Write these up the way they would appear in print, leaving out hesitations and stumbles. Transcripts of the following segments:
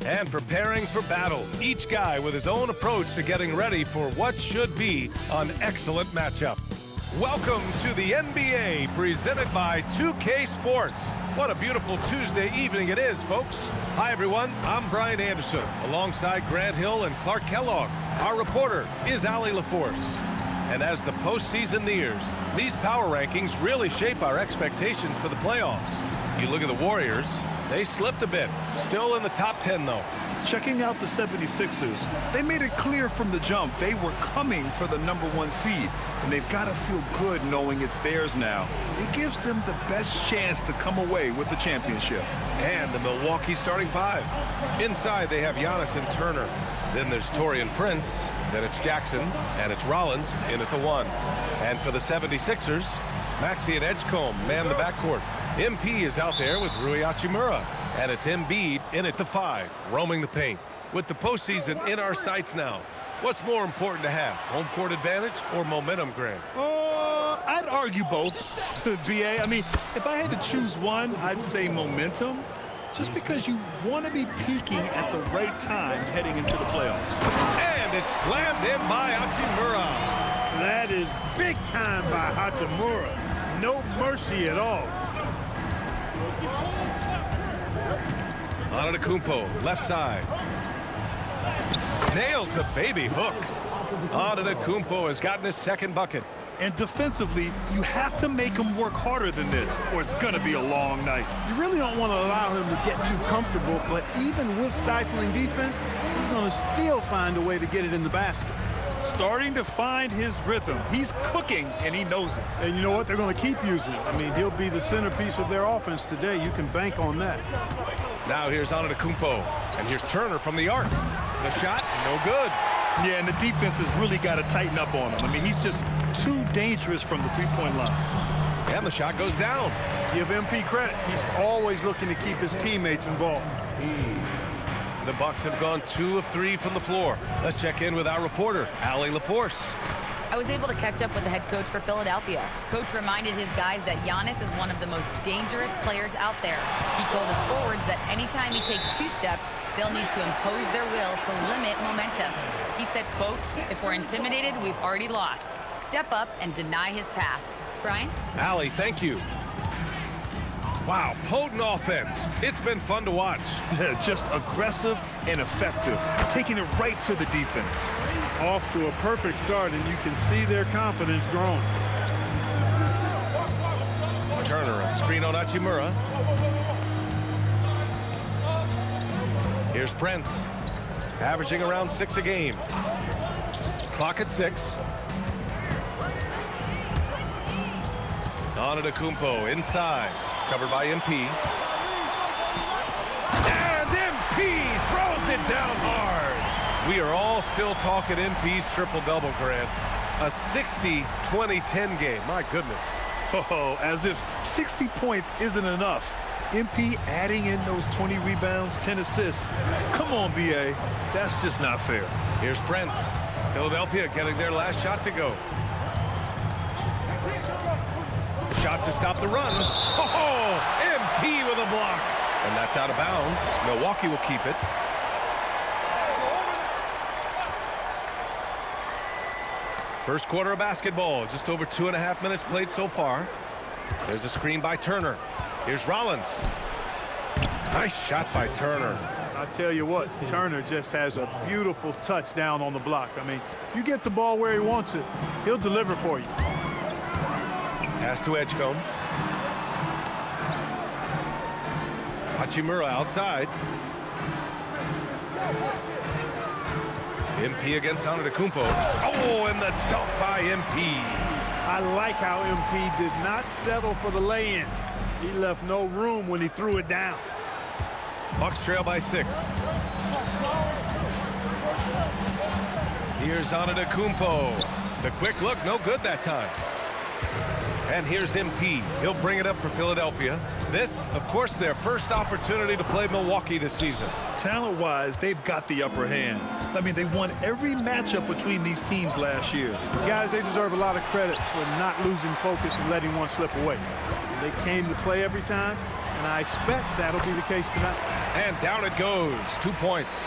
And preparing for battle, each guy with his own approach to getting ready for what should be an excellent matchup. Welcome to the NBA, presented by 2K Sports. What a beautiful Tuesday evening it is, folks. Hi, everyone. I'm Brian Anderson, alongside Grant Hill and Clark Kellogg. Our reporter is Allie LaForce. And as the postseason nears, these power rankings really shape our expectations for the playoffs. You look at the Warriors, they slipped a bit. Still in the top 10, though. Checking out the 76ers, they made it clear from the jump they were coming for the #1 seed, and they've got to feel good knowing it's theirs now. It gives them the best chance to come away with the championship. And the Milwaukee starting five. Inside, they have Giannis and Turner. Then there's Taurean Prince. Then it's Jackson, and it's Rollins in at the 1. And for the 76ers, Maxey and Edgecombe man the backcourt. MP is out there with Rui Hachimura. And it's Embiid in at the 5, roaming the paint. With the postseason in our sights now, what's more important to have, home court advantage or momentum, Grant? I'd argue both, BA. I mean, if I had to choose one, I'd say momentum, just because you want to be peaking at the right time heading into the playoffs. And it's slammed in by Hachimura. That is big time by Hachimura. No mercy at all. Antetokounmpo, left side. Nails the baby hook. Antetokounmpo has gotten his second bucket. And defensively, you have to make him work harder than this, or it's going to be a long night. You really don't want to allow him to get too comfortable, but even with stifling defense, he's going to still find a way to get it in the basket. Starting to find his rhythm. He's cooking, and he knows it. And you know what? They're going to keep using it. I mean, he'll be the centerpiece of their offense today. You can bank on that. Now here's Antetokounmpo, and here's Turner from the arc. The shot, no good. Yeah, and the defense has really got to tighten up on him. I mean, he's just too dangerous from the three-point line. And the shot goes down. Give MP credit. He's always looking to keep his teammates involved. The Bucks have gone 2 of 3 from the floor. Let's check in with our reporter, Allie LaForce. I was able to catch up with the head coach for Philadelphia. Coach reminded his guys that Giannis is one of the most dangerous players out there. He told his forwards that anytime he takes 2 steps, they'll need to impose their will to limit momentum. He said, quote, "If we're intimidated, we've already lost. Step up and deny his path." Brian? Allie, thank you. Wow, potent offense. It's been fun to watch. Yeah, just aggressive and effective, taking it right to the defense. Off to a perfect start, and you can see their confidence growing. Turner, a screen on Hachimura. Here's Prince, averaging around 6 a game. Clock at 6. Antetokounmpo inside, covered by MP. And MP throws it down hard. We are all still talking MP's triple-double, Grant. A 60-20-10 game. My goodness. Oh, as if 60 points isn't enough. MP adding in those 20 rebounds, 10 assists. Come on, BA. That's just not fair. Here's Prince. Philadelphia getting their last shot to go. Shot to stop the run. Oh, MP with a block. And that's out of bounds. Milwaukee will keep it. First quarter of basketball, just over 2.5 minutes played so far. There's a screen by Turner. Here's Rollins. Nice shot by Turner. I tell you what, Turner just has a beautiful touchdown on the block. I mean, if you get the ball where he wants it, he'll deliver for you. Pass to Edgecombe. Hachimura outside. MP against Antetokounmpo. Oh, and the dunk by MP. I like how MP did not settle for the lay-in. He left no room when he threw it down. Bucks trail by 6. Here's Antetokounmpo. The quick look, no good that time. And here's MP. He'll bring it up for Philadelphia. This, of course, their first opportunity to play Milwaukee this season. Talent-wise, they've got the upper hand. I mean, they won every matchup between these teams last year. Guys, they deserve a lot of credit for not losing focus and letting one slip away. They came to play every time, and I expect that'll be the case tonight. And down it goes. 2 points.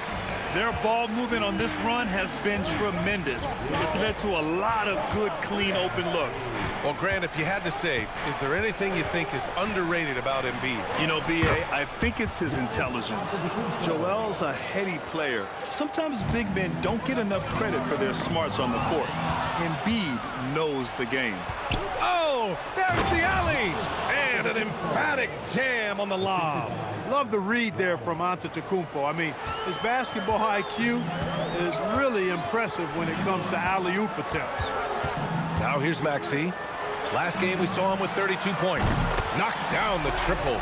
Their ball movement on this run has been tremendous. It's led to a lot of good, clean, open looks. Well, Grant, if you had to say, is there anything you think is underrated about Embiid? You know, B.A., I think it's his intelligence. Joel's a heady player. Sometimes big men don't get enough credit for their smarts on the court. Embiid knows the game. Oh, there's the alley! And an emphatic jam on the lob. Love the read there from Antetokounmpo. I mean, his basketball IQ is really impressive when it comes to alley-oop attempts. Now here's Maxey. Last game we saw him with 32 points. Knocks down the triple.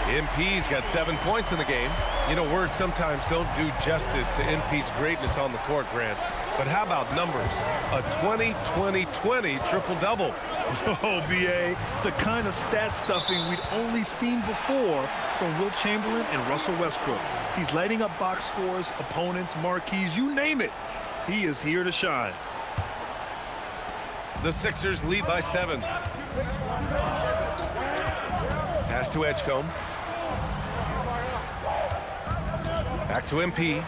MP's got 7 points in the game. You know, words sometimes don't do justice to MP's greatness on the court, Grant. But how about numbers? A 20-20-20 triple-double. Oh, B.A., the kind of stat stuffing we'd only seen before from Wilt Chamberlain and Russell Westbrook. He's lighting up box scores, opponents, marquees, you name it. He is here to shine. The Sixers lead by 7. Pass to Edgecombe. Back to MP.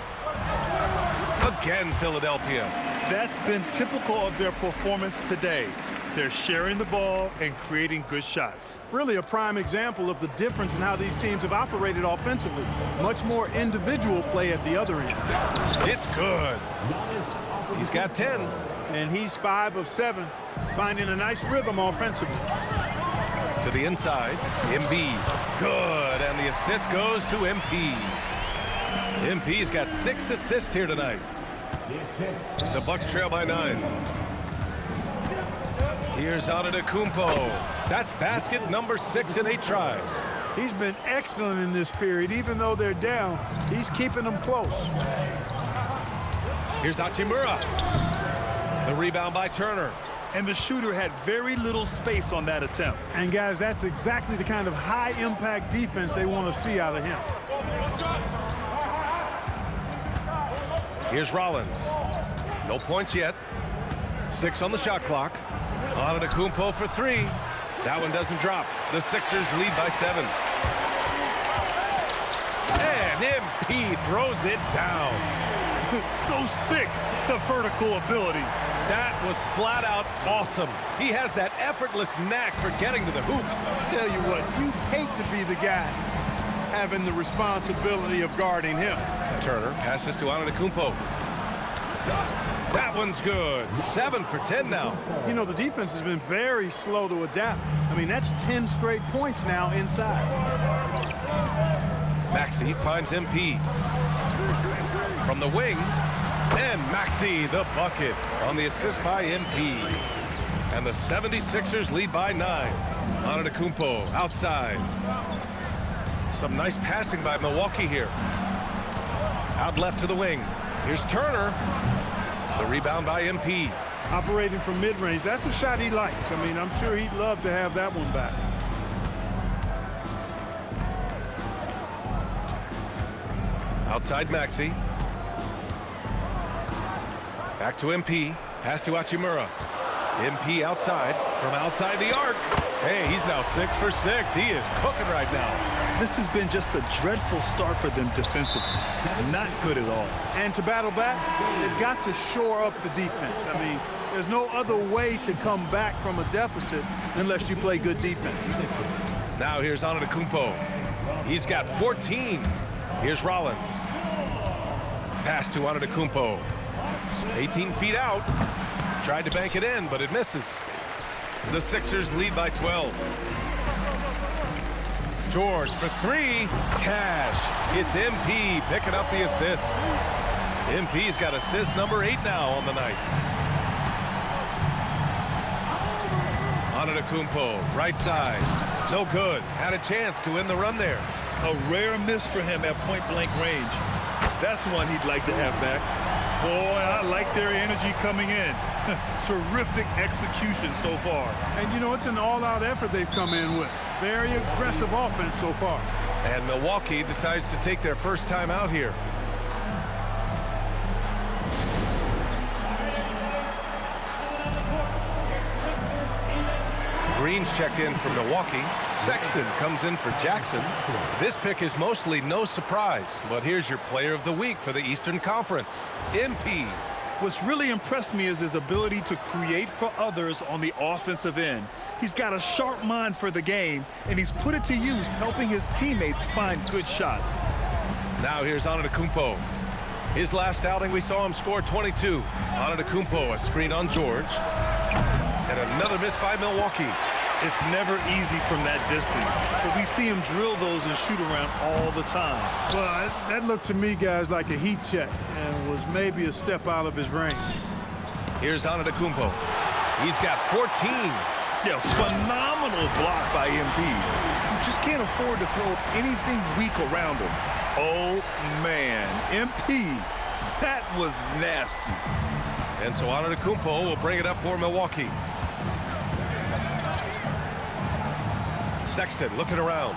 Again, Philadelphia. That's been typical of their performance today. They're sharing the ball and creating good shots. Really a prime example of the difference in how these teams have operated offensively. Much more individual play at the other end. It's good. He's got 10. And he's 5 of 7, finding a nice rhythm offensively. To the inside, Embiid. Good, and the assist goes to MP. MP's got 6 assists here tonight. The Bucks trail by 9. Here's Antetokounmpo. That's basket number 6 in 8 tries. He's been excellent in this period. Even though they're down, he's keeping them close. Here's Hachimura. The rebound by Turner. And the shooter had very little space on that attempt. And guys, that's exactly the kind of high-impact defense they want to see out of him. Here's Rollins. No points yet. 6 on the shot clock. Antetokounmpo for 3. That one doesn't drop. The Sixers lead by 7. And MP throws it down. So sick, the vertical ability. That was flat out awesome. He has that effortless knack for getting to the hoop. Tell you what, you'd hate to be the guy having the responsibility of guarding him. Turner passes to Antetokounmpo. That one's good. 7 for 10 now. You know, the defense has been very slow to adapt. I mean, that's 10 straight points now inside. Maxey finds MP. From the wing, and Maxey the bucket on the assist by MP. And the 76ers lead by 9. Antetokounmpo outside. Some nice passing by Milwaukee here. Out left to the wing. Here's Turner. The rebound by MP. Operating from mid-range, that's a shot he likes. I mean, I'm sure he'd love to have that one back. Outside Maxey. Back to MP. Pass to Hachimura. MP outside. From outside the arc. Hey, he's now 6 for 6. He is cooking right now. This has been just a dreadful start for them defensively. Not good at all. And to battle back, they've got to shore up the defense. I mean, there's no other way to come back from a deficit unless you play good defense. Now here's Antetokounmpo. He's got 14. Here's Rollins. Pass to Antetokounmpo. 18 feet out. Tried to bank it in, but it misses. The Sixers lead by 12. George for 3. Cash. It's MP picking up the assist. MP's got assist number 8 now on the night. Antetokounmpo, right side. No good. Had a chance to win the run there. A rare miss for him at point-blank range. That's one he'd like to have back. Boy, I like their energy coming in. Terrific execution so far. And, you know, it's an all-out effort they've come in with. Very aggressive offense so far. And Milwaukee decides to take their first time out here. Green's checked in for Milwaukee. Sexton comes in for Jackson. This pick is mostly no surprise, but here's your player of the week for the Eastern Conference, MP. What's really impressed me is his ability to create for others on the offensive end. He's got a sharp mind for the game, and he's put it to use, helping his teammates find good shots. Now here's Antetokounmpo. His last outing, we saw him score 22. Antetokounmpo, a screen on George. And another miss by Milwaukee. It's never easy from that distance, but we see him drill those and shoot around all the time. Well, that looked to me, guys, like a heat check and was maybe a step out of his range. Here's Antetokounmpo. He's got 14. Yeah, phenomenal block by MP. You just can't afford to throw anything weak around him. Oh, man. MP, that was nasty. And so Antetokounmpo will bring it up for Milwaukee. Sexton looking around.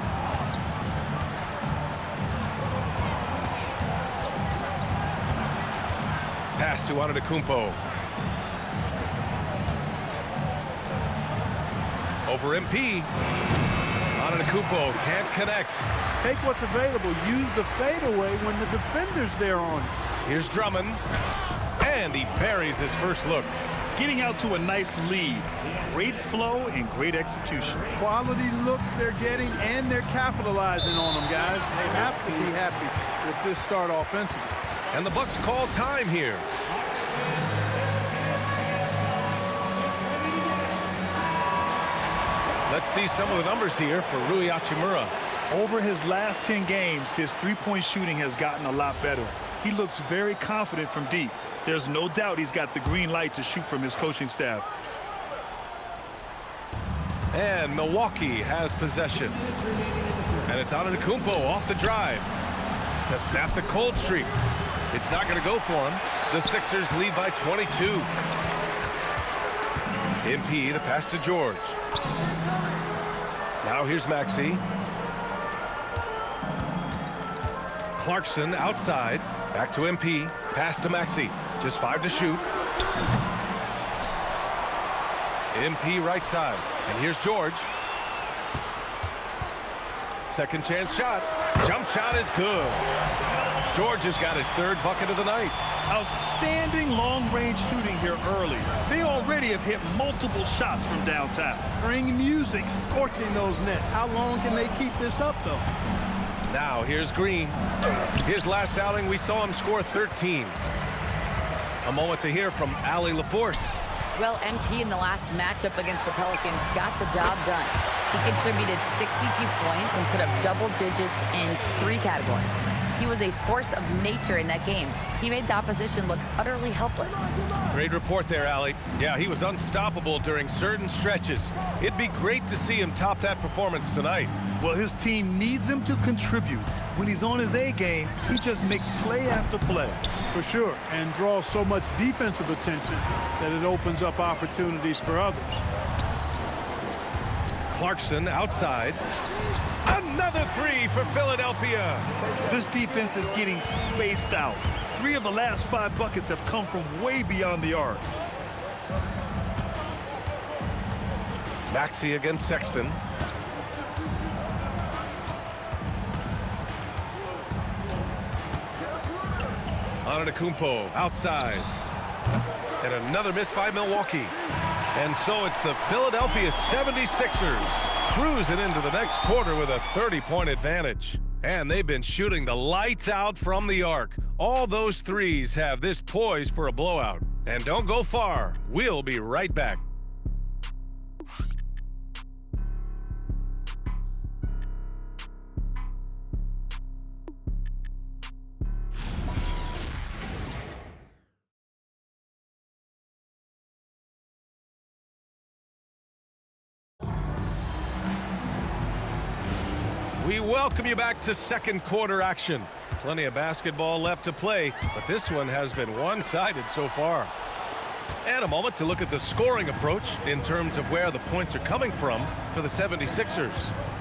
Pass to Antetokounmpo. Over MP. Antetokounmpo can't connect. Take what's available. Use the fadeaway when the defender's there on you. Here's Drummond. And he buries his first look. Getting out to a nice lead. Great flow and great execution. Quality looks they're getting, and they're capitalizing on them, guys. They have to be happy with this start offensively. And the Bucks call time here. Let's see some of the numbers here for Rui Hachimura. Over his last 10 games, his three-point shooting has gotten a lot better. He looks very confident from deep. There's no doubt he's got the green light to shoot from his coaching staff. And Milwaukee has possession. And it's Antetokounmpo off the drive to snap the cold streak. It's not going to go for him. The Sixers lead by 22. MP, the pass to George. Now here's Maxey. Clarkson outside. Back to MP. Pass to Maxey. Just 5 to shoot. MP right side. And here's George. Second chance shot. Jump shot is good. George has got his third bucket of the night. Outstanding long-range shooting here early. They already have hit multiple shots from downtown. Bring music, scorching those nets. How long can they keep this up, though? Now here's Green. His last outing, we saw him score 13. A moment to hear from Allie LaForce. Well, MP in the last matchup against the Pelicans got the job done. He contributed 62 points and put up double digits in 3 categories. He was a force of nature in that game. He made the opposition look utterly helpless. Great report there, Allie. Yeah, he was unstoppable during certain stretches. It'd be great to see him top that performance tonight. Well, his team needs him to contribute. When he's on his A game, he just makes play after play. For sure, and draws so much defensive attention that it opens up opportunities for others. Clarkson outside. Another 3 for Philadelphia. This defense is getting spaced out. 3 of the last 5 buckets have come from way beyond the arc. Maxey against Sexton. Antetokounmpo outside. And another miss by Milwaukee. And so it's the Philadelphia 76ers cruising into the next quarter with a 30-point advantage. And they've been shooting the lights out from the arc. All those threes have this poised for a blowout. And don't go far. We'll be right back. We welcome you back to second quarter action. Plenty of basketball left to play, but this one has been one-sided so far. And a moment to look at the scoring approach in terms of where the points are coming from for the 76ers.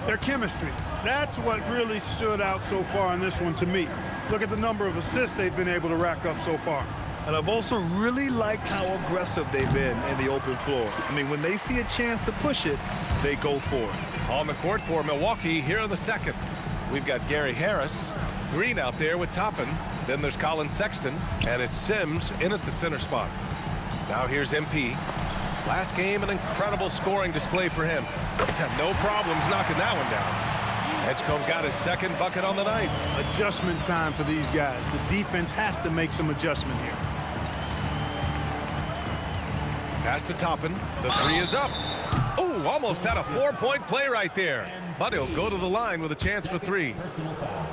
Their chemistry. That's what really stood out so far in this one to me. Look at the number of assists they've been able to rack up so far. And I've also really liked how aggressive they've been in the open floor. I mean, when they see a chance to push it, they go for it. On the court for Milwaukee here in the second. We've got Gary Harris, Green out there with Toppin. Then there's Colin Sexton, and it's Sims in at the center spot. Now here's MP. Last game, an incredible scoring display for him. No problems knocking that one down. Edgecombe's got his second bucket on the night. Adjustment time for these guys. The defense has to make some adjustment here. Pass to Toppin. The three is up. Oh, almost had a 4-point play right there. But he'll go to the line with a chance for three.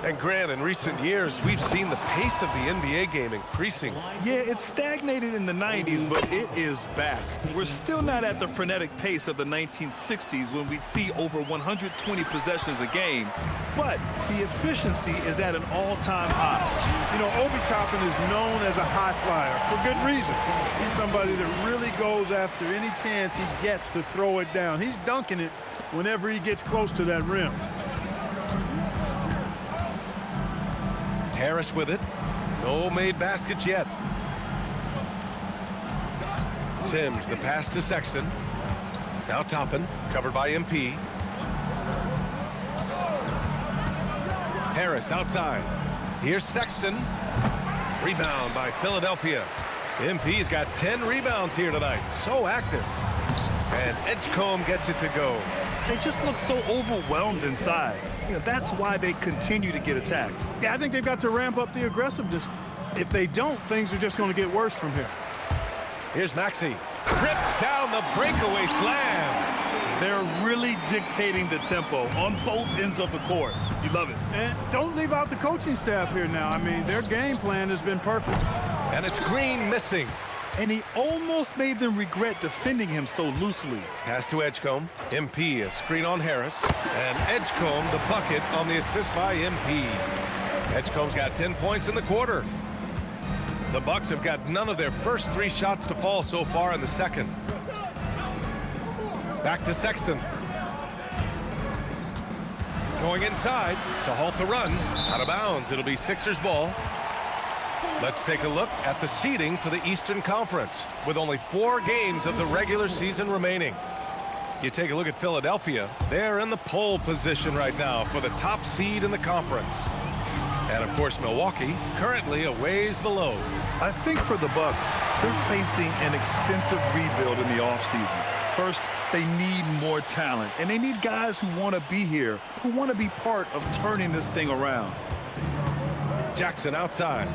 And Grant, in recent years, we've seen the pace of the NBA game increasing. Yeah, it stagnated in the 90s, but it is back. We're still not at the frenetic pace of the 1960s when we'd see over 120 possessions a game, but the efficiency is at an all-time high. You know, Obi Toppin is known as a high flyer for good reason. He's somebody that really goes after any chance he gets to throw it down. He's dunking it whenever he gets close to that rim. Harris with it. No made baskets yet. Sims, the pass to Sexton. Now Toppin, covered by MP. Harris outside. Here's Sexton. Rebound by Philadelphia. MP's got 10 rebounds here tonight. So active. And Edgecombe gets it to go. They just look so overwhelmed inside. You know, that's why they continue to get attacked. Yeah, I think they've got to ramp up the aggressiveness. If they don't, things are just going to get worse from here. Here's Maxey. Rips down the breakaway slam. They're really dictating the tempo on both ends of the court. You love it. And don't leave out the coaching staff here now. I mean, their game plan has been perfect. And it's Green missing. And he almost made them regret defending him so loosely. Pass to Edgecombe. MP, a screen on Harris. And Edgecombe, the bucket on the assist by MP. Edgecombe's got 10 points in the quarter. The Bucks have got none of their first 3 shots to fall so far in the second. Back to Sexton. Going inside to halt the run. Out of bounds. It'll be Sixers ball. Let's take a look at the seeding for the Eastern Conference with only 4 games of the regular season remaining. You take a look at Philadelphia. They're in the pole position right now for the top seed in the conference. And of course, Milwaukee currently a ways below. I think for the Bucks, they're facing an extensive rebuild in the offseason. First, they need more talent, and they need guys who want to be here, who want to be part of turning this thing around. Jackson outside.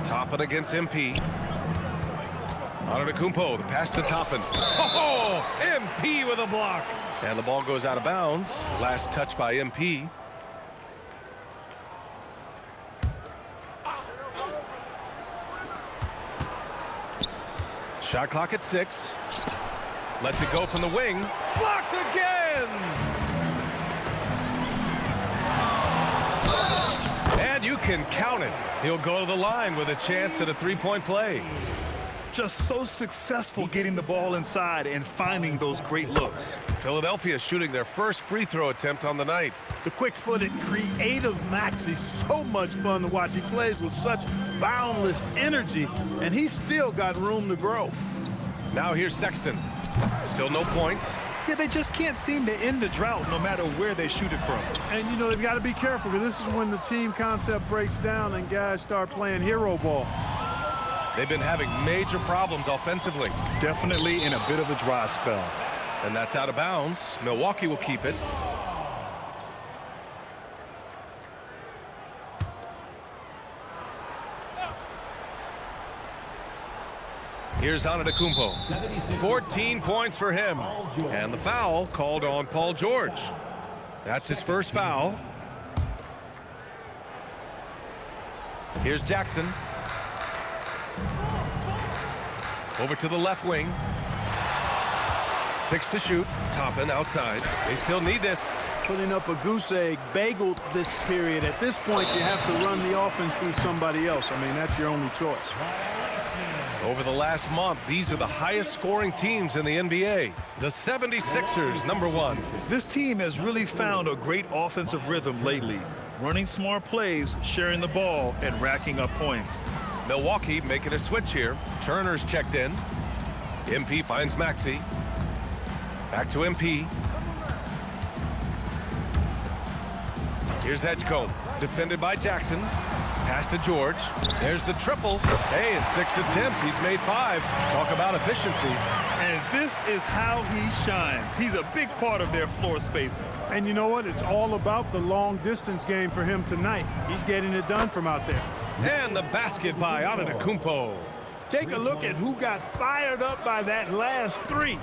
Toppin against MP. Antetokounmpo, the pass to Toppin. Oh, MP with a block. And the ball goes out of bounds. Last touch by MP. Shot clock at 6. Lets it go from the wing. Blocked again! And you can count it. He'll go to the line with a chance at a 3-point play. Just so successful getting the ball inside and finding those great looks. Philadelphia shooting their first free throw attempt on the night. The quick-footed, creative Max is so much fun to watch. He plays with such boundless energy, and he's still got room to grow. Now here's Sexton. Still no points. Yeah, they just can't seem to end the drought no matter where they shoot it from. And, you know, they've got to be careful because this is when the team concept breaks down and guys start playing hero ball. They've been having major problems offensively. Definitely in a bit of a dry spell. And that's out of bounds. Milwaukee will keep it. Here's Antetokounmpo. 14 points for him. And the foul called on Paul George. That's his first foul. Here's Jackson. Over to the left wing. 6 to shoot. Toppin outside. They still need this. Putting up a goose egg, bageled this period. At this point, you have to run the offense through somebody else. I mean, that's your only choice. Over the last month, these are the highest scoring teams in the NBA. The 76ers, #1. This team has really found a great offensive rhythm lately. Running smart plays, sharing the ball, and racking up points. Milwaukee making a switch here. Turner's checked in. MP finds Maxey. Back to MP. Here's Edgecombe, defended by Jackson. Pass to George. There's the triple. Hey, in 6 attempts, he's made 5. Talk about efficiency. And this is how he shines. He's a big part of their floor spacing. And you know what? It's all about the long distance game for him tonight. He's getting it done from out there. And the basket by Antetokounmpo. Take a look at who got fired up by that last 3.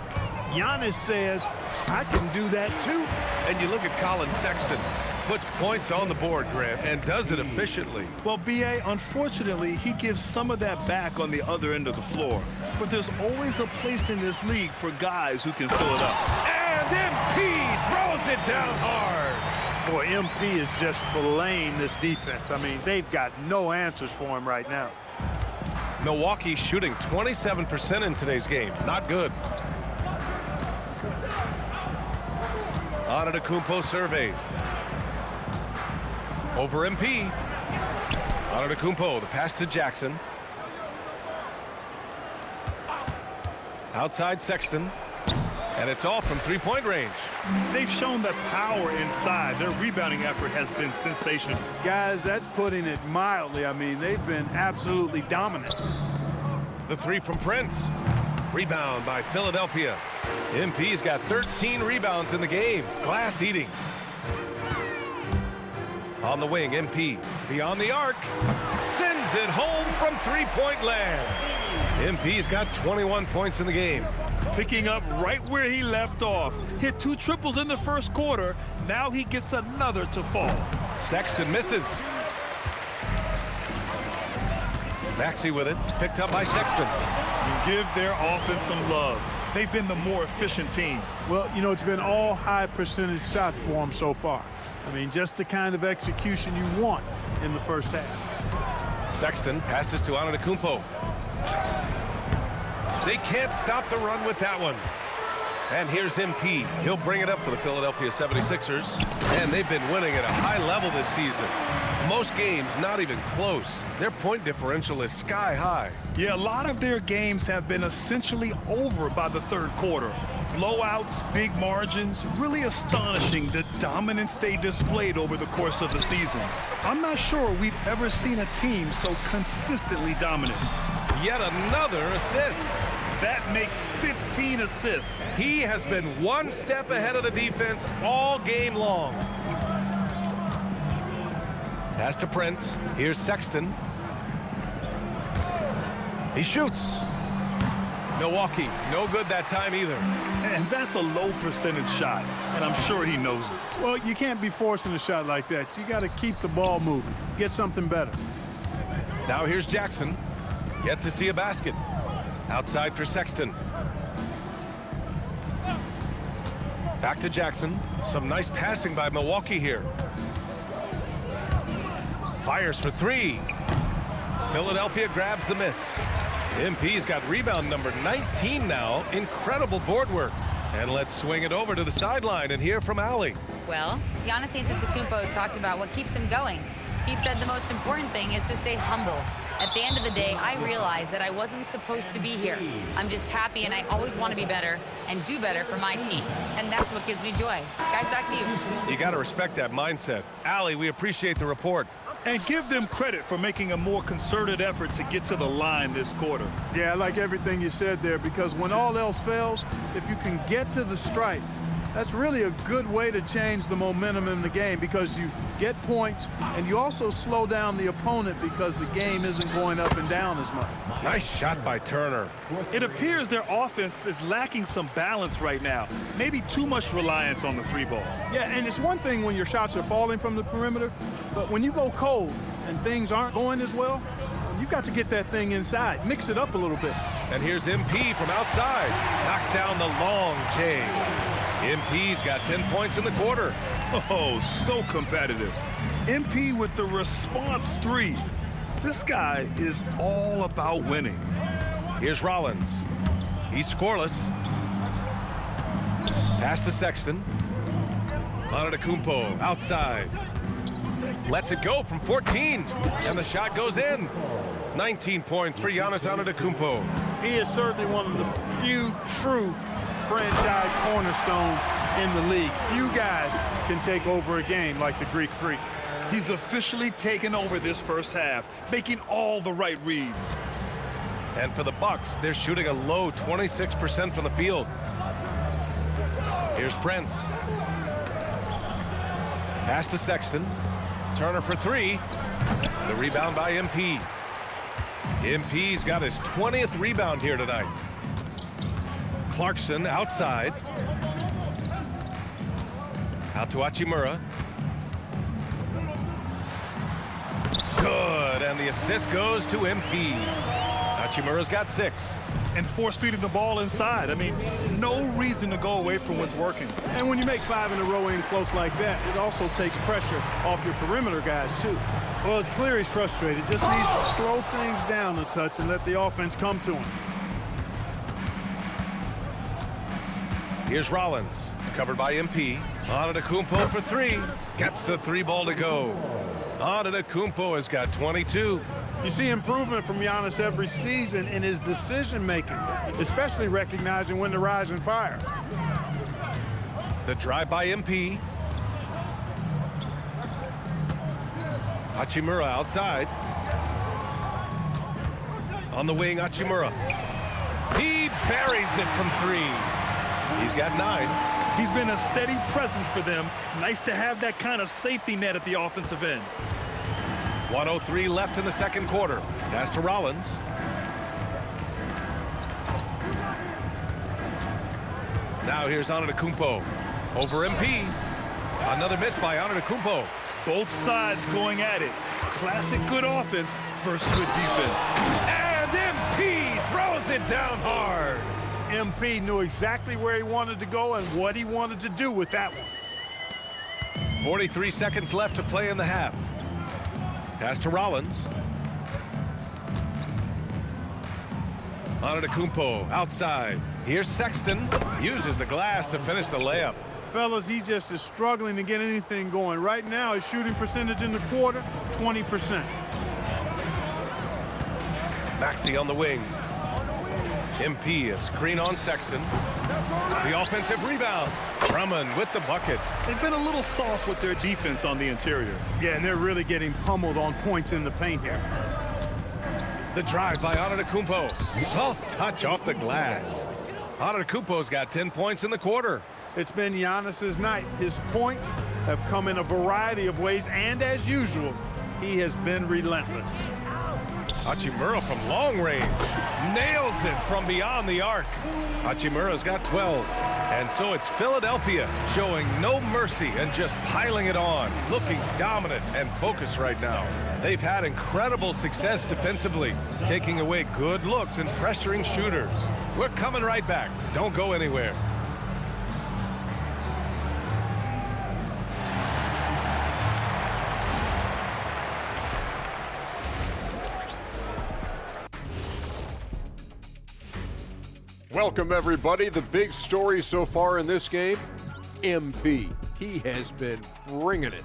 Giannis says, I can do that too. And you look at Colin Sexton. Puts points on the board, Grant, and does it efficiently. Well, B.A., unfortunately, he gives some of that back on the other end of the floor. But there's always a place in this league for guys who can fill it up. And MP throws it down hard. Boy, MP is just filleting this defense. I mean, they've got no answers for him right now. Milwaukee shooting 27% in today's game. Not good. Antetokounmpo surveys. Over MP. Antetokounmpo, the pass to Jackson. Outside Sexton. And it's all from three-point range. They've shown that power inside. Their rebounding effort has been sensational. Guys, that's putting it mildly. I mean, they've been absolutely dominant. The 3 from Prince. Rebound by Philadelphia. MP's got 13 rebounds in the game. Glass eating. On the wing, MP. Beyond the arc. Sends it home from three-point land. MP's got 21 points in the game. Picking up right where he left off. Hit 2 triples in the first quarter. Now he gets another to fall. Sexton misses. Maxey with it. Picked up by Sexton. You give their offense some love. They've been the more efficient team. Well, you know, it's been all high percentage shots for them so far. I mean, just the kind of execution you want in the first half. Sexton passes to Antetokounmpo. They can't stop the run with that one. And here's MP. He'll bring it up for the Philadelphia 76ers. And they've been winning at a high level this season. Most games not even close. Their point differential is sky high. Yeah, a lot of their games have been essentially over by the third quarter. Blowouts, big margins, really astonishing the dominance they displayed over the course of the season. I'm not sure we've ever seen a team so consistently dominant. Yet another assist. That makes 15 assists. He has been one step ahead of the defense all game long. Pass to Prince. Here's Sexton. He shoots. Milwaukee, no good that time either. And that's a low percentage shot, and I'm sure he knows it. Well, you can't be forcing a shot like that. You got to keep the ball moving. Get something better. Now here's Jackson. Yet to see a basket. Outside for Sexton. Back to Jackson. Some nice passing by Milwaukee here. Fires for 3. Philadelphia grabs the miss. MP's got rebound number 19 now. Incredible board work. And let's swing it over to the sideline and hear from Allie. Well, Giannis Antetokounmpo talked about what keeps him going. He said the most important thing is to stay humble. At the end of the day, I realized that I wasn't supposed to be here. I'm just happy, and I always want to be better and do better for my team. And that's what gives me joy. Guys, back to you. You got to respect that mindset. Allie, we appreciate the report. And give them credit for making a more concerted effort to get to the line this quarter. Yeah, I like everything you said there, because when all else fails, if you can get to the stripe, that's really a good way to change the momentum in the game, because you get points and you also slow down the opponent because the game isn't going up and down as much. Nice shot by Turner. It appears their offense is lacking some balance right now. Maybe too much reliance on the 3-ball. Yeah, and it's one thing when your shots are falling from the perimeter, but when you go cold and things aren't going as well, you've got to get that thing inside. Mix it up a little bit. And here's MP from outside. Knocks down the long J. MP's got 10 points in the quarter. Oh, so competitive. MP with the response 3. This guy is all about winning. Here's Rollins. He's scoreless. Pass to Sexton. Antetokounmpo outside. Lets it go from 14. And the shot goes in. 19 points for Giannis Antetokounmpo. He is certainly one of the few true franchise cornerstones in the league. Few guys can take over a game like the Greek Freak. He's officially taken over this first half, making all the right reads. And for the Bucks, they're shooting a low 26% from the field. Here's Brents. Pass to Sexton. Turner for three. The rebound by MP. MP's got his 20th rebound here tonight. Clarkson outside. Out to Hachimura. Good, and the assist goes to MP. Hachimura's got 6. And force feeding the ball inside. I mean, no reason to go away from what's working. And when you make 5 in a row in close like that, it also takes pressure off your perimeter guys, too. Well, it's clear he's frustrated. Just needs to slow things down a touch and let the offense come to him. Here's Rollins, covered by MP. Antetokounmpo for 3. Gets the 3 ball to go. Antetokounmpo has got 22. You see improvement from Giannis every season in his decision-making, especially recognizing when to rise and fire. The drive by MP. Hachimura outside. On the wing, Hachimura. He buries it from 3. He's got 9. He's been a steady presence for them. Nice to have that kind of safety net at the offensive end. 1:03 left in the second quarter. Pass to Rollins. Now here's Antetokounmpo. Over MP. Another miss by Antetokounmpo. Both sides going at it. Classic good offense versus good defense. And MP throws it down hard. MP knew exactly where he wanted to go and what he wanted to do with that one. 43 seconds left to play in the half. Pass to Rollins. Antetokounmpo outside. Here's Sexton. Uses the glass to finish the layup. Fellas, he just is struggling to get anything going. Right now, his shooting percentage in the quarter, 20%. Maxey on the wing. MP, a screen on Sexton. The offensive rebound. Drummond with the bucket. They've been a little soft with their defense on the interior. Yeah, and they're really getting pummeled on points in the paint here. The drive by Antetokounmpo. Soft touch off the glass. Antetokounmpo's got 10 points in the quarter. It's been Giannis's night. His points have come in a variety of ways, and as usual, he has been relentless. Hachimura from long range. Nails it from beyond the arc. Hachimura's got 12. And so it's Philadelphia showing no mercy and just piling it on. Looking dominant and focused right now. They've had incredible success defensively, taking away good looks and pressuring shooters. We're coming right back. Don't go anywhere. Welcome, everybody. The big story so far in this game, MP. He has been bringing it.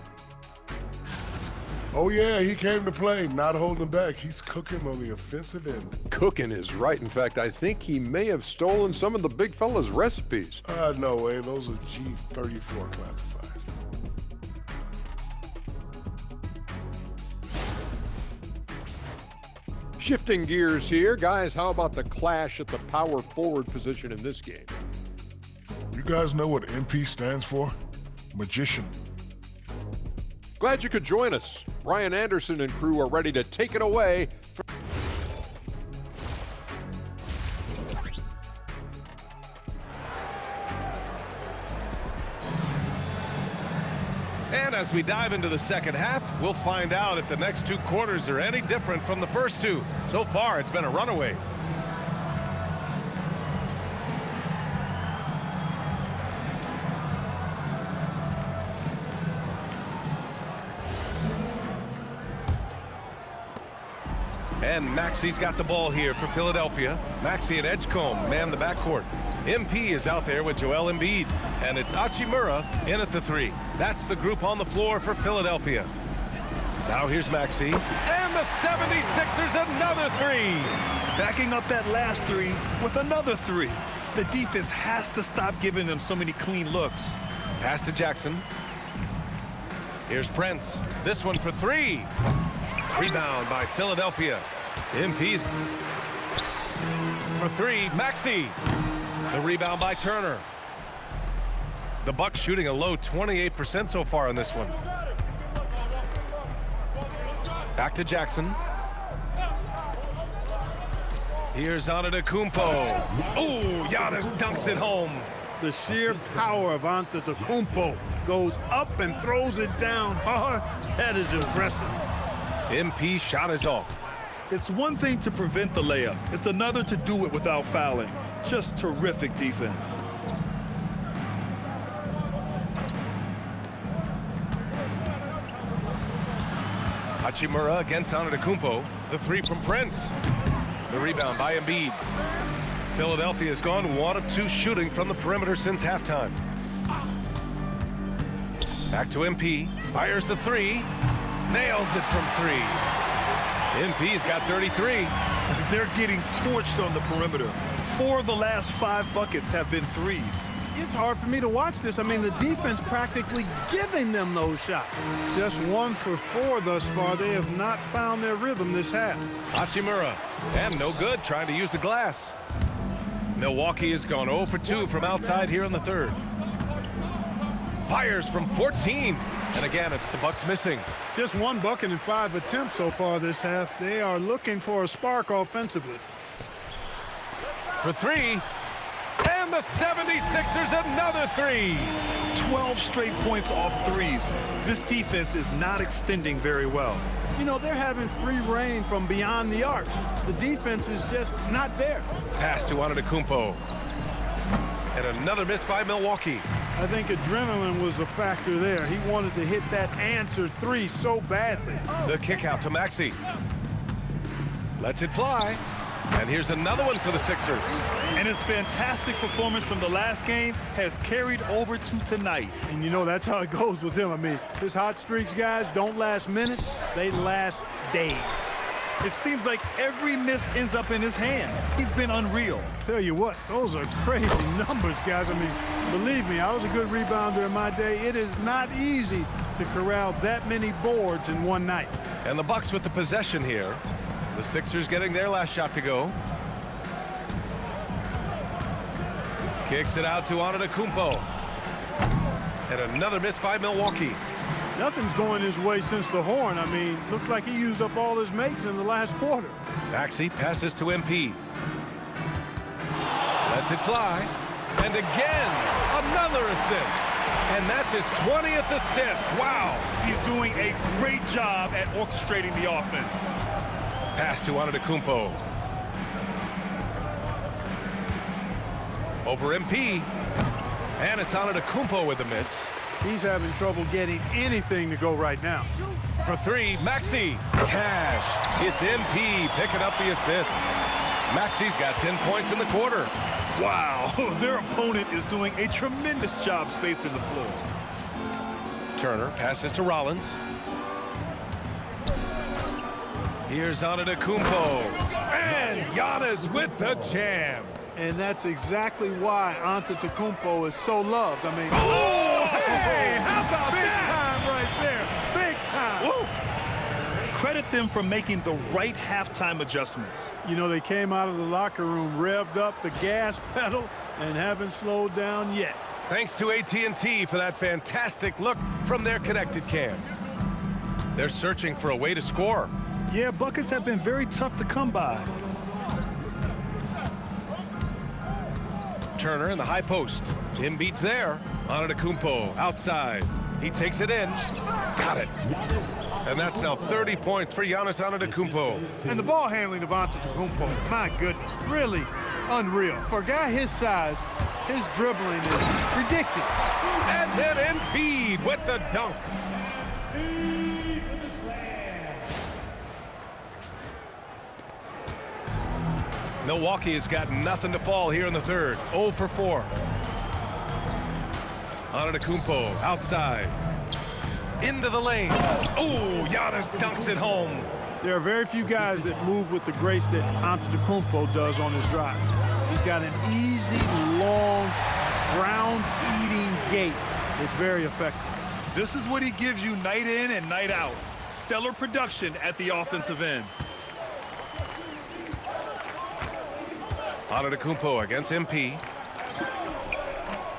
Oh, yeah, he came to play, not holding back. He's cooking on the offensive end. Cooking is right. In fact, I think he may have stolen some of the big fella's recipes. No way. Those are G34 classified. Shifting gears here, guys, how about the clash at the power forward position in this game? You guys know what MP stands for? Magician. Glad you could join us. Brian Anderson and crew are ready to take it away. And as we dive into the second half, we'll find out if the next 2 quarters are any different from the first 2. So far, it's been a runaway. And Maxey's got the ball here for Philadelphia. Maxey and Edgecombe man the backcourt. MP is out there with Joel Embiid. And it's Hachimura in at the 3. That's the group on the floor for Philadelphia. Now here's Maxey. And the 76ers another three. Backing up that last three with another three. The defense has to stop giving them so many clean looks. Pass to Jackson. Here's Prince. This one for three. Rebound by Philadelphia. MP's for three. Maxey. The rebound by Turner. The Bucks shooting a low 28% so far in this one. Back to Jackson. Here's Antetokounmpo. Oh, Giannis dunks it home. The sheer power of Antetokounmpo goes up and throws it down hard. That is impressive. MP shot is off. It's one thing to prevent the layup. It's another to do it without fouling. Just terrific defense. Hachimura against Antetokounmpo. The three from Prince. The rebound by Embiid. Philadelphia has gone 1 of 2 shooting from the perimeter since halftime. Back to MP. Fires the three. Nails it from three. MP's got 33. They're getting torched on the perimeter. 4 of the last 5 buckets have been threes. It's hard for me to watch this. I mean, the defense practically giving them those shots. Just 1 for 4 thus far. They have not found their rhythm this half. Hachimura. And no good trying to use the glass. Milwaukee has gone 0 for 2 from outside here in the third. Fires from 14. And again, it's the Bucks missing. Just 1 bucket in 5 attempts so far this half. They are looking for a spark offensively. For three. And the 76ers another three. 12 straight points off threes. This defense is not extending very well. You know, they're having free reign from beyond the arc. The defense is just not there. Pass to Antetokounmpo. And another miss by Milwaukee. I think adrenaline was a factor there. He wanted to hit that answer three so badly. The kick out to Maxey. Lets it fly. And here's another one for the Sixers. And his fantastic performance from the last game has carried over to tonight. And you know, that's how it goes with him. I mean, his hot streaks, guys, don't last minutes. They last days. It seems like every miss ends up in his hands. He's been unreal. Tell you what, those are crazy numbers, guys. I mean, believe me, I was a good rebounder in my day. It is not easy to corral that many boards in one night. And the Bucks with the possession here. The Sixers getting their last shot to go. Kicks it out to Antetokounmpo. And another miss by Milwaukee. Nothing's going his way since the horn. I mean, looks like he used up all his makes in the last quarter. Maxey passes to MP. Lets it fly. And again, another assist. And that's his 20th assist. Wow. He's doing a great job at orchestrating the offense. Pass to Antetokounmpo. Over MP. And it's Antetokounmpo with a miss. He's having trouble getting anything to go right now. For three, Maxey. Cash. It's MP picking up the assist. Maxey's got 10 points in the quarter. Wow, their opponent is doing a tremendous job spacing the floor. Turner passes to Rollins. Here's Antetokounmpo. And Giannis with the jam. And that's exactly why Antetokounmpo is so loved. I mean, oh, hey, how about big that? time right there, big time. Woo. Credit them for making the right halftime adjustments. You know, they came out of the locker room, revved up the gas pedal, and haven't slowed down yet. Thanks to AT&T for that fantastic look from their connected cam. They're searching for a way to score. Yeah, buckets have been very tough to come by. Turner in the high post. Embiid's there. Antetokounmpo outside. He takes it in. Got it. And that's now 30 points for Giannis Antetokounmpo. And the ball handling of Antetokounmpo, my goodness, really unreal. For a guy his size, his dribbling is ridiculous. And then Embiid with the dunk. Milwaukee has got nothing to fall here in the third. 0 for 4. Antetokounmpo outside. into the lane. Oh, Giannis dunks it home. There are very few guys that move with the grace that Antetokounmpo does on his drive. He's got an easy, long, ground-eating gait. It's very effective. This is what he gives you night in and night out. Stellar production at the offensive end. Antetokounmpo against MP.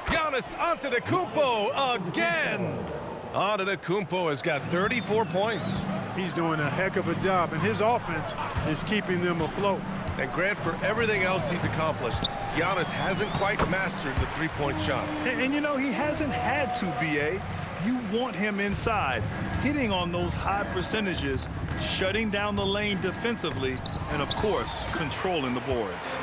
Giannis Antetokounmpo again. Antetokounmpo has got 34 points. He's doing a heck of a job, and his offense is keeping them afloat. And Grant, for everything else he's accomplished, Giannis hasn't quite mastered the three-point shot. And you know, he hasn't had to, B.A. You want him inside, hitting on those high percentages, shutting down the lane defensively, and, of course, controlling the boards.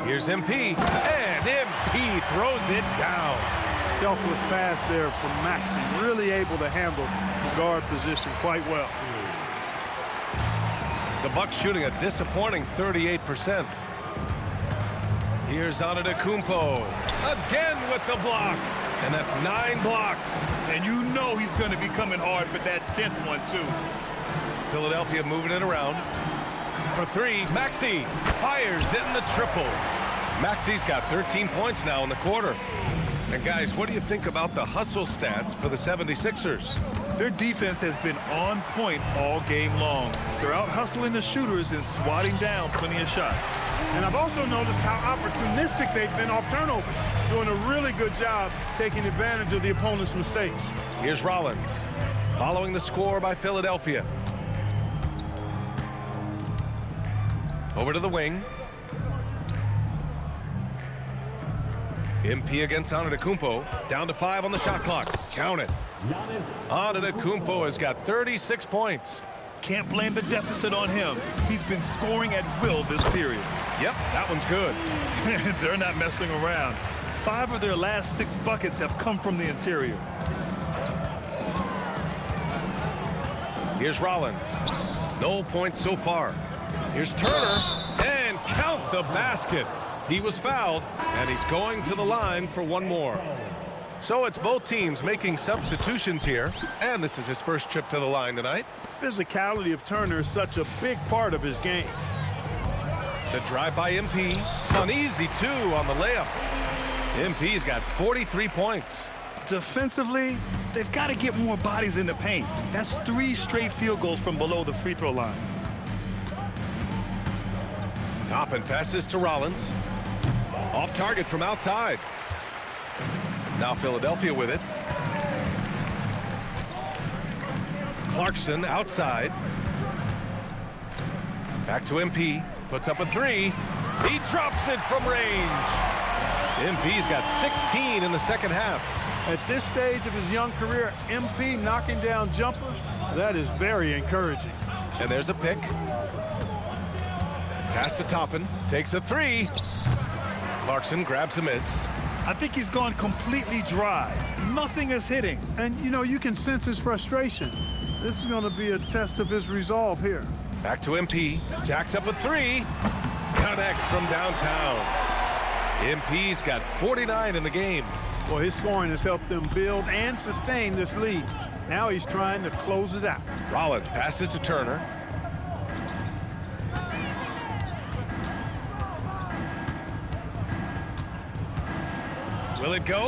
Here's MP, and MP throws it down. Selfless pass there from Maxey, really able to handle the guard position quite well. The Bucks shooting a disappointing 38%. Here's Antetokounmpo again with the block, and that's 9 blocks. And you know he's going to be coming hard for that 10th one, too. Philadelphia moving it around. For three, Maxey fires in the triple. Maxey's got 13 points now in the quarter. And guys, what do you think about the hustle stats for the 76ers? Their defense has been on point all game long. They're out hustling the shooters and swatting down plenty of shots. And I've also noticed how opportunistic they've been off turnover, doing a really good job taking advantage of the opponent's mistakes. Here's Rollins, following the score by Philadelphia. Over to the wing. MP against Antetokounmpo, down to 5 on the shot clock. Count it. Antetokounmpo has got 36 points. Can't blame the deficit on him. He's been scoring at will this period. Yep, that one's good. They're not messing around. 5 of their last 6 buckets have come from the interior. Here's Rollins. No points so far. Here's Turner, and count the basket. He was fouled, and he's going to the line for one more. So it's both teams making substitutions here, and this is his first trip to the line tonight. Physicality of Turner is such a big part of his game. The drive by MP, an easy 2 on the layup. MP's got 43 points. Defensively, they've got to get more bodies in the paint. That's 3 straight field goals from below the free throw line. Toppin passes to Rollins. Off target from outside. Now Philadelphia with it. Clarkson outside. Back to MP. Puts up a 3. He drops it from range. MP's got 16 in the second half. At this stage of his young career, MP knocking down jumpers, that is very encouraging. And there's a pick. Pass to Toppin. Takes a 3. Clarkson grabs a miss. I think he's gone completely dry. Nothing is hitting. And, you know, you can sense his frustration. This is going to be a test of his resolve here. Back to MP. Jacks up a 3. Connects from downtown. MP's got 49 in the game. Well, his scoring has helped them build and sustain this lead. Now he's trying to close it out. Rollins passes to Turner. Will it go?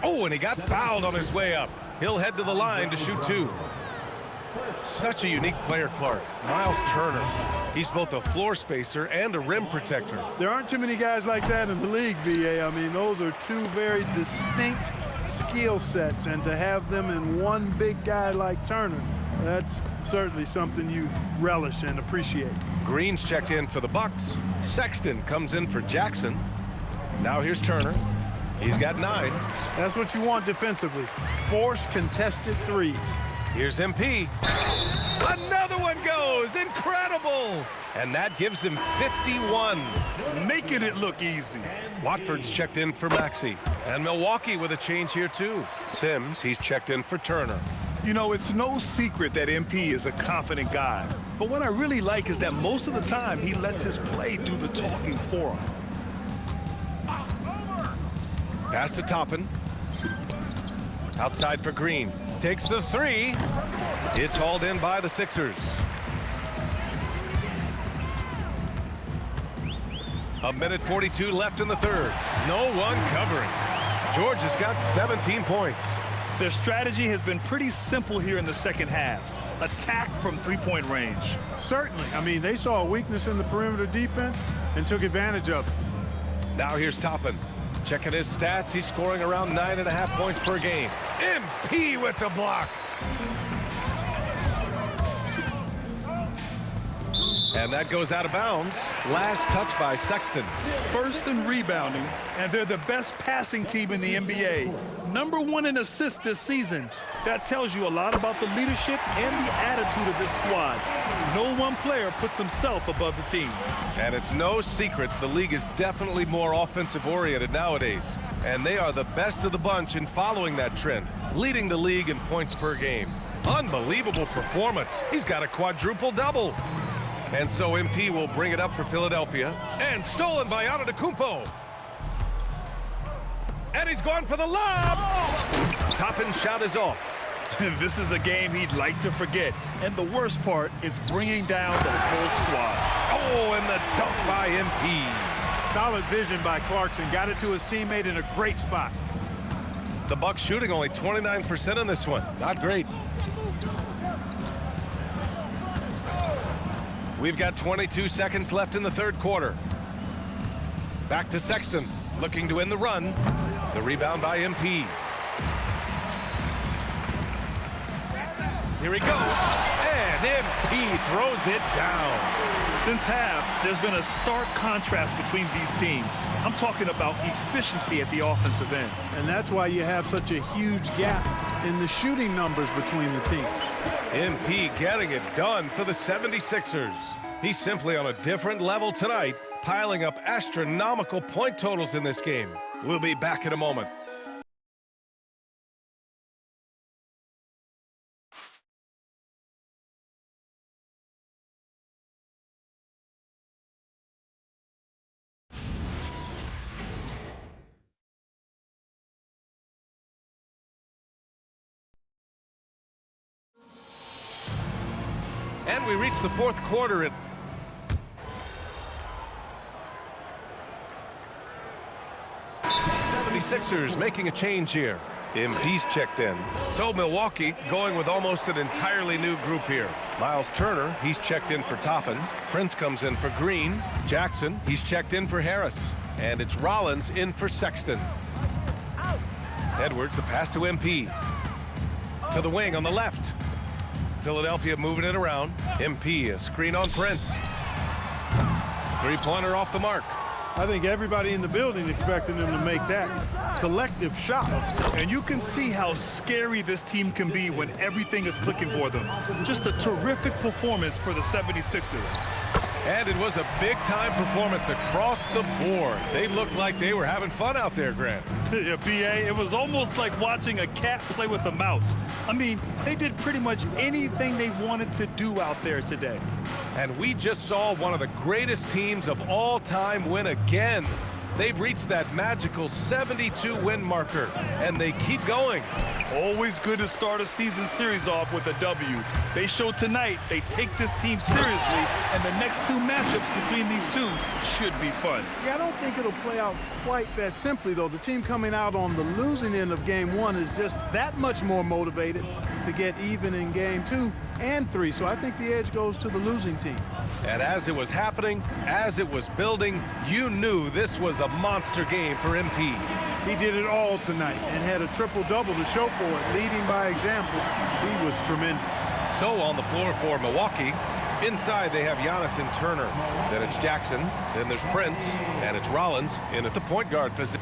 Oh, and he got fouled on his way up. He'll head to the line to shoot 2. Such a unique player, Clark. Miles Turner. He's both a floor spacer and a rim protector. There aren't too many guys like that in the league, VA. I mean, those are 2 very distinct skill sets, and to have them in one big guy like Turner, that's certainly something you relish and appreciate. Green's checked in for the Bucks. Sexton comes in for Jackson. Now here's Turner. He's got 9. That's what you want defensively. Force contested threes. Here's MP. Another one goes. Incredible. And that gives him 51. Making it look easy. Watford's checked in for Maxey. And Milwaukee with a change here, too. Sims, he's checked in for Turner. You know, it's no secret that MP is a confident guy. But what I really like is that most of the time he lets his play do the talking for him. Pass to Toppin. Outside for Green. Takes the three. It's hauled in by the Sixers. A minute 42 left in the third. No one covering. George has got 17 points. Their strategy has been pretty simple here in the second half. Attack from three-point range. Certainly. I mean, they saw a weakness in the perimeter defense and took advantage of it. Now here's Toppin. Checking his stats. He's scoring around 9.5 points per game. MP with the block. And that goes out of bounds. Last touch by Sexton. First in rebounding, and they're the best passing team in the NBA. #1 in assists this season. That tells you a lot about the leadership and the attitude of this squad. No one player puts himself above the team. And it's no secret the league is definitely more offensive-oriented nowadays. And they are the best of the bunch in following that trend, leading the league in points per game. Unbelievable performance. He's got a quadruple-double. And so MP will bring it up for Philadelphia. And stolen by Antetokounmpo. And he's going for the lob. Toppin's shot is off. This is a game he'd like to forget. And the worst part is bringing down the whole squad. Oh, and the dunk by MP. Solid vision by Clarkson. Got it to his teammate in a great spot. The Bucks shooting only 29% in this one. Not great. We've got 22 seconds left in the third quarter. Back to Sexton, looking to win the run. The rebound by MP. Here he goes, and MP throws it down. Since half, there's been a stark contrast between these teams. I'm talking about efficiency at the offensive end. And that's why you have such a huge gap in the shooting numbers between the teams. MP getting it done for the 76ers. He's simply on a different level tonight, piling up astronomical point totals in this game. We'll be back in a moment. And we reach the fourth quarter. 76ers making a change here. MP's checked in. So Milwaukee going with almost an entirely new group here. Miles Turner, he's checked in for Toppin. Prince comes in for Green. Jackson, he's checked in for Harris. And it's Rollins in for Sexton. Edwards, the pass to MP. To the wing on the left. Philadelphia moving it around. MP, a screen on Prince. Three-pointer off the mark. I think everybody in the building expected him to make that collective shot. And you can see how scary this team can be when everything is clicking for them. Just a terrific performance for the 76ers. And it was a big-time performance across the board. They looked like they were having fun out there, Grant. Yeah, BA, it was almost like watching a cat play with a mouse. I mean, they did pretty much anything they wanted to do out there today. And we just saw one of the greatest teams of all time win again. They've reached that magical 72-win marker, and they keep going. Always good to start a season series off with a W. They showed tonight they take this team seriously, and the next two matchups between these two should be fun. Yeah, I don't think it'll play out quite that simply, though. The team coming out on the losing end of game one is just that much more motivated to get even in game 2 and 3. So I think the edge goes to the losing team. And as it was happening, as it was building, you knew this was a monster game for MP. He did it all tonight and had a triple-double to show for it, leading by example. He was tremendous. So on the floor for Milwaukee, inside they have Giannis and Turner. Then it's Jackson, then there's Prince, and it's Rollins in at the point guard position.